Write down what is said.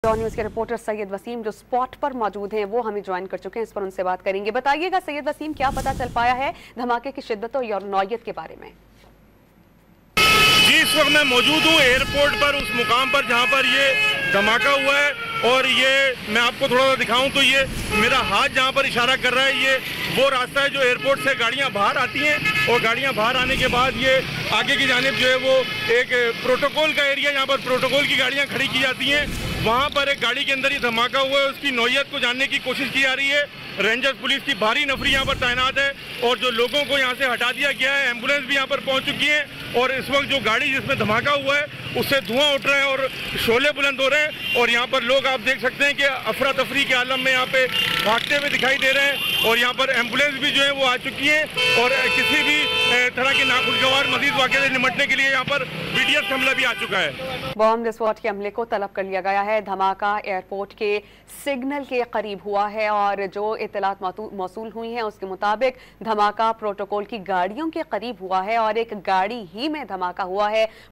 Indore news के reporter Syed Wasim जो spot पर मौजूद हैं वो हमें ज्वाइन कर चुके हैं, इस पर उनसे बात करेंगे। बताइएगा सैयद वसीम, क्या पता चल पाया है धमाके की शिद्दत और नौयत के बारे में? जी, इस वक्त मैं मौजूद हूँ एयरपोर्ट पर, उस मुकाम पर जहाँ पर ये धमाका हुआ है। और ये मैं आपको थोड़ा सा दिखाऊं तो ये मेरा हाथ जहाँ पर इशारा कर रहा है, ये वो रास्ता है जो एयरपोर्ट से गाड़ियाँ बाहर आती हैं। और गाड़ियाँ बाहर आने के बाद ये आगे की जानिब जो है वो एक प्रोटोकॉल का एरिया, जहाँ पर प्रोटोकॉल की गाड़ियाँ खड़ी की जाती हैं, वहाँ पर एक गाड़ी के अंदर ये धमाका हुआ है। उसकी नौयत को जानने की कोशिश की जा रही है। रेंजर्स पुलिस की भारी नफरी यहाँ पर तैनात है और जो लोगों को यहाँ से हटा दिया गया है, एम्बुलेंस भी यहाँ पर पहुँच चुकी है। और इस वक्त जो गाड़ी जिसमें धमाका हुआ है उससे धुआं उठ रहा है और शोले बुलंद हो रहे हैं। और यहाँ पर लोग आप देख सकते हैं कि अफरा तफरी के आलम में यहाँ पे भागते हुए दिखाई दे रहे हैं। और यहाँ पर एम्बुलेंस भी जो है वो आ चुकी है और किसी भी तरह के नाखुशगवार मजीद वाक़े से निपटने के लिए यहाँ पर BDS हमला भी आ चुका है। बॉम्ब विस्फोट के हमले को तलब कर लिया गया है। धमाका एयरपोर्ट के सिग्नल के करीब हुआ है और जो इत्तलात मौसूल हुई हैं उसके मुताबिक धमाका प्रोटोकॉल की गाड़ियों के करीब हुआ है और एक गाड़ी ही में धमाका हुआ है।